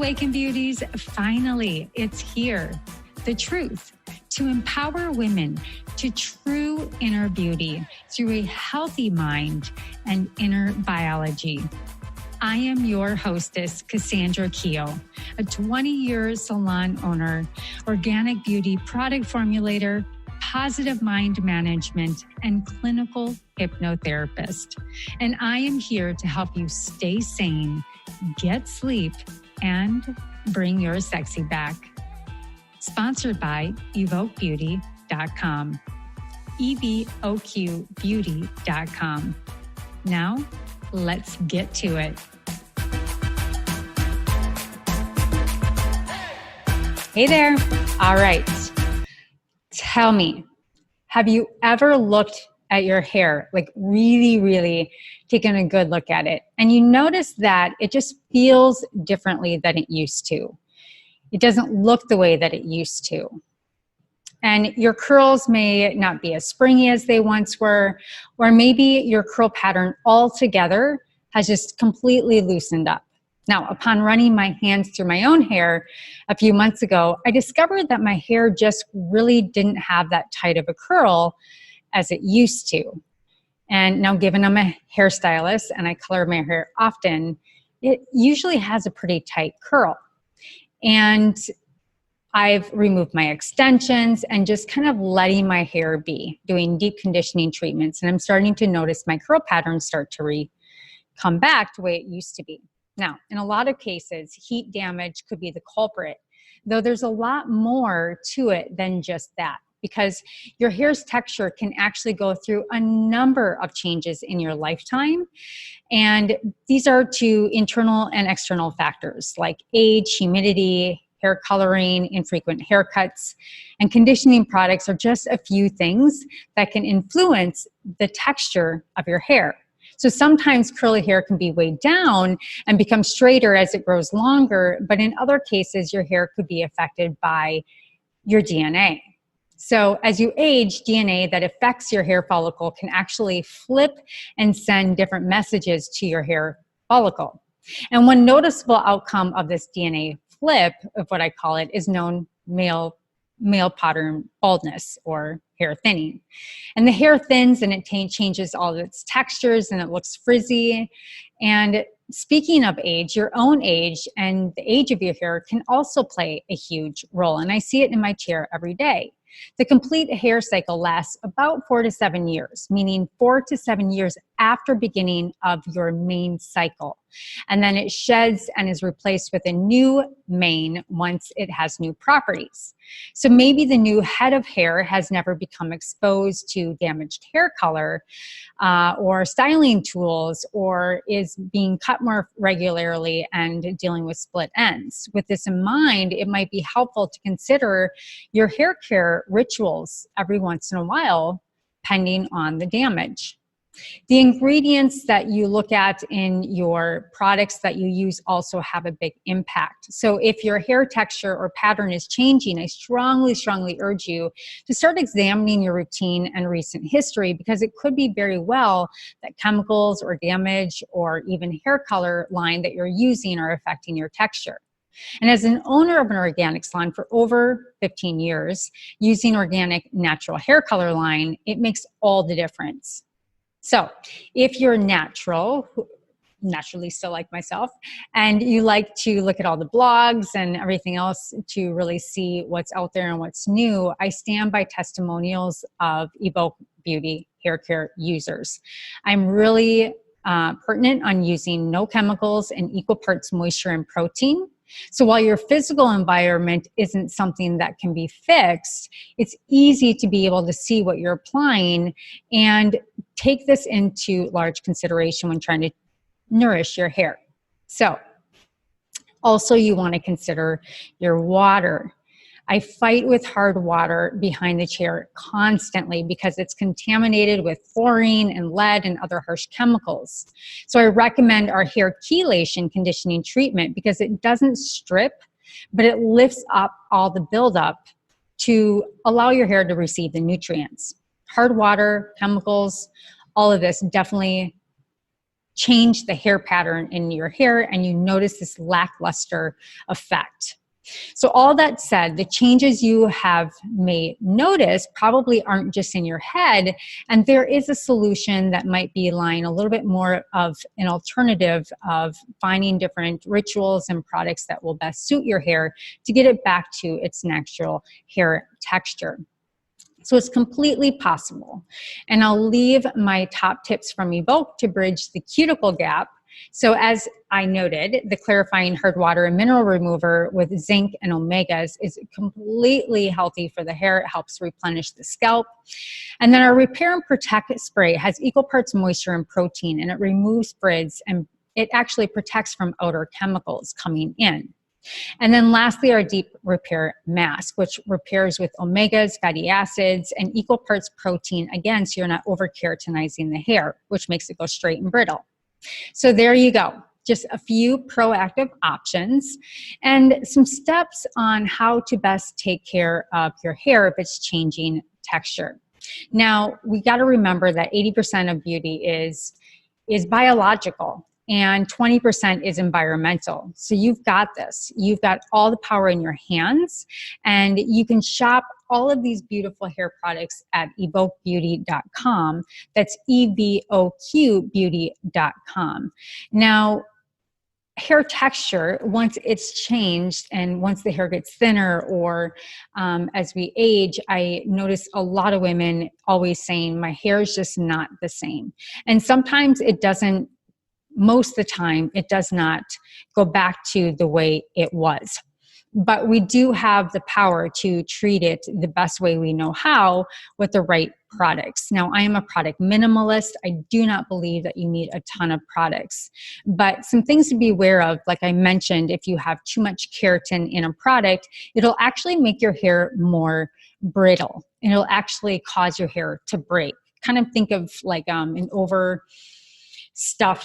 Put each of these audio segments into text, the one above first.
Awaken Beauties, finally, it's here. The truth to empower women to true inner beauty through a healthy mind and inner biology. I am your hostess, Cassandra Keogh, a 20-year salon owner, organic beauty product formulator, positive mind management, and clinical hypnotherapist. And I am here to help you stay sane, get sleep, and bring your sexy back. Sponsored by evoquebeauty.com. evoquebeauty.com. Now, let's get to it. Hey there. All right. Tell me, have you ever looked at your hair, like really taken a good look at it, and you notice that it just feels differently than it used to? It doesn't look the way that it used to. And your curls may not be as springy as they once were, or maybe your curl pattern altogether has just completely loosened up. Now, upon running my hands through my own hair a few months ago, I discovered that my hair just really didn't have that tight of a curl as it used to. And now, given I'm a hairstylist and I color my hair often, it usually has a pretty tight curl. And I've removed my extensions and just kind of letting my hair be, doing deep conditioning treatments. And I'm starting to notice my curl patterns start to come back to the way it used to be. Now, in a lot of cases, heat damage could be the culprit, though there's a lot more to it than just that, because your hair's texture can actually go through a number of changes in your lifetime. And these are to internal and external factors like age, humidity, hair coloring, infrequent haircuts, and conditioning products are just a few things that can influence the texture of your hair. So sometimes curly hair can be weighed down and become straighter as it grows longer, but in other cases, your hair could be affected by your DNA. So as you age, DNA that affects your hair follicle can actually flip and send different messages to your hair follicle. And one noticeable outcome of this DNA flip, of what I call it, is known male pattern baldness or hair thinning. And the hair thins and it changes all of its textures and it looks frizzy. And speaking of age, your own age and the age of your hair can also play a huge role. And I see it in my chair every day. The complete hair cycle lasts about 4 to 7 years, meaning 4 to 7 years after beginning of your main cycle. And then it sheds and is replaced with a new mane once it has new properties. So maybe the new head of hair has never become exposed to damaged hair color or styling tools, or is being cut more regularly and dealing with split ends. With this in mind, it might be helpful to consider your hair care rituals every once in a while, depending on the damage. The ingredients that you look at in your products that you use also have a big impact. So if your hair texture or pattern is changing, I strongly urge you to start examining your routine and recent history, because it could be very well that chemicals or damage or even hair color line that you're using are affecting your texture. And as an owner of an organic salon for over 15 years, using organic natural hair color line, it makes all the difference. So if you're naturally still like myself, and you like to look at all the blogs and everything else to really see what's out there and what's new, I stand by testimonials of Evoque Beauty hair care users. I'm really pertinent on using no chemicals and equal parts moisture and protein. So while your physical environment isn't something that can be fixed, it's easy to be able to see what you're applying and take this into large consideration when trying to nourish your hair. So also you want to consider your water. I fight with hard water behind the chair constantly because it's contaminated with fluorine and lead and other harsh chemicals. So I recommend our hair chelation conditioning treatment because it doesn't strip, but it lifts up all the buildup to allow your hair to receive the nutrients. Hard water, chemicals, all of this definitely change the hair pattern in your hair and you notice this lackluster effect. So all that said, the changes you may notice probably aren't just in your head, and there is a solution that might be lying a little bit more of an alternative of finding different rituals and products that will best suit your hair to get it back to its natural hair texture. So it's completely possible. And I'll leave my top tips from Evoke to bridge the cuticle gap. So as I noted, the clarifying hard water and mineral remover with zinc and omegas is completely healthy for the hair. It helps replenish the scalp. And then our Repair and Protect spray has equal parts moisture and protein, and it removes frizz, and it actually protects from outer chemicals coming in. And then lastly, our Deep Repair Mask, which repairs with omegas, fatty acids, and equal parts protein, again, so you're not over-keratinizing the hair, which makes it go straight and brittle. So there you go. Just a few proactive options and some steps on how to best take care of your hair if it's changing texture. Now, we got to remember that 80% of beauty is biological and 20% is environmental. So you've got this. You've got all the power in your hands, and you can shop all of these beautiful hair products at evoquebeauty.com. That's EVOQbeauty.com. Now, hair texture, once it's changed and once the hair gets thinner or as we age, I notice a lot of women always saying, my hair is just not the same. And sometimes it doesn't, most of the time, it does not go back to the way it was. But we do have the power to treat it the best way we know how with the right products. Now, I am a product minimalist. I do not believe that you need a ton of products. But some things to be aware of, like I mentioned, if you have too much keratin in a product, it'll actually make your hair more brittle. And it'll actually cause your hair to break. Kind of think of like an overstuffed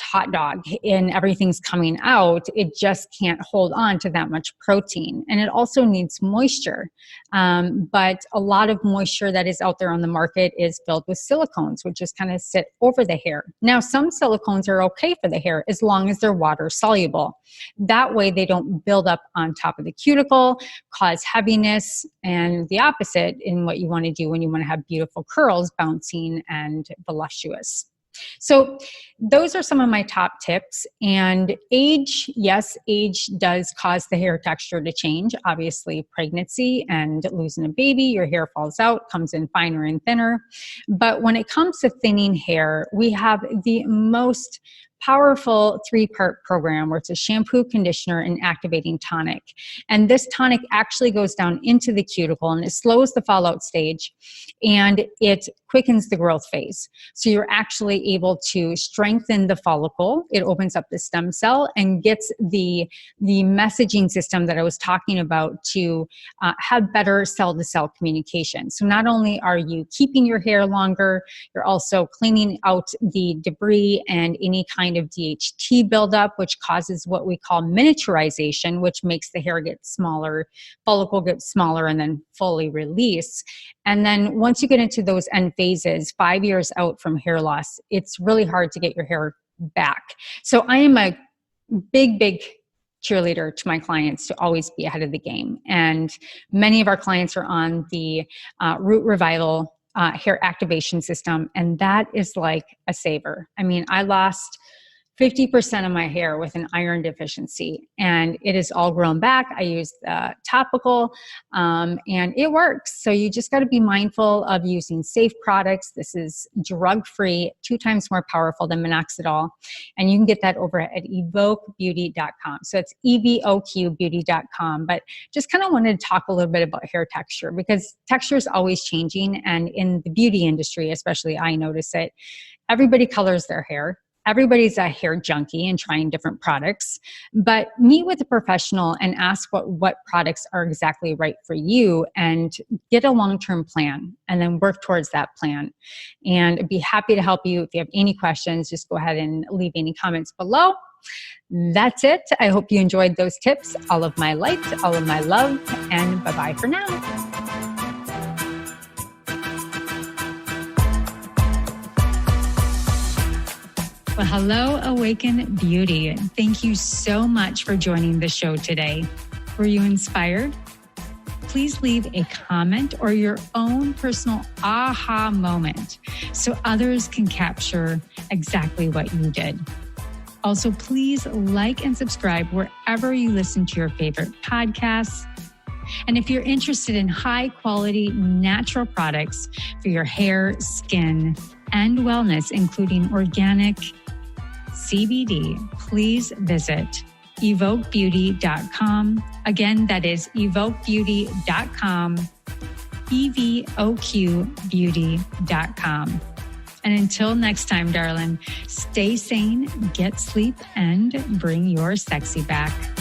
hot dog and everything's coming out. It just can't hold on to that much protein. And it also needs moisture. But a lot of moisture that is out there on the market is filled with silicones, which just kind of sit over the hair. Now, some silicones are okay for the hair as long as they're water soluble. That way they don't build up on top of the cuticle, cause heaviness, and the opposite in what you want to do when you want to have beautiful curls, bouncing and voluptuous. So those are some of my top tips. And age, yes, age does cause the hair texture to change. Obviously, pregnancy and losing a baby, your hair falls out, comes in finer and thinner. But when it comes to thinning hair, we have the most powerful 3-part program where it's a shampoo, conditioner, and activating tonic. And this tonic actually goes down into the cuticle and it slows the fallout stage and it quickens the growth phase. So you're actually able to strengthen the follicle. It opens up the stem cell and gets the messaging system that I was talking about to have better cell-to-cell communication. So not only are you keeping your hair longer, you're also cleaning out the debris and any kind of DHT buildup, which causes what we call miniaturization, which makes the hair get smaller, follicle get smaller, and then fully release. And then once you get into those end phases, 5 years out from hair loss, it's really hard to get your hair back. So I am a big cheerleader to my clients to always be ahead of the game. And many of our clients are on the Root Revival hair activation system, and that is like a saver. I mean, I lost 50% of my hair with an iron deficiency, and it is all grown back. I use topical, and it works. So you just got to be mindful of using safe products. This is drug-free, 2 times more powerful than minoxidil, and you can get that over at evoquebeauty.com. So it's evoquebeauty.com. But just kind of wanted to talk a little bit about hair texture, because texture is always changing, and in the beauty industry, especially, I notice it. Everybody colors their hair. Everybody's a hair junkie and trying different products, but meet with a professional and ask what products are exactly right for you and get a long-term plan and then work towards that plan. And I'd be happy to help you. If you have any questions, just go ahead and leave any comments below. That's it. I hope you enjoyed those tips. All of my light, all of my love, and bye-bye for now. Well, hello, Awaken Beauty. Thank you so much for joining the show today. Were you inspired? Please leave a comment or your own personal aha moment so others can capture exactly what you did. Also, please like and subscribe wherever you listen to your favorite podcasts. And if you're interested in high quality natural products for your hair, skin, and wellness, including organic CBD, please visit evoquebeauty.com. Again, that is evoquebeauty.com, evoquebeauty.com. And until next time, darling, stay sane, get sleep, and bring your sexy back.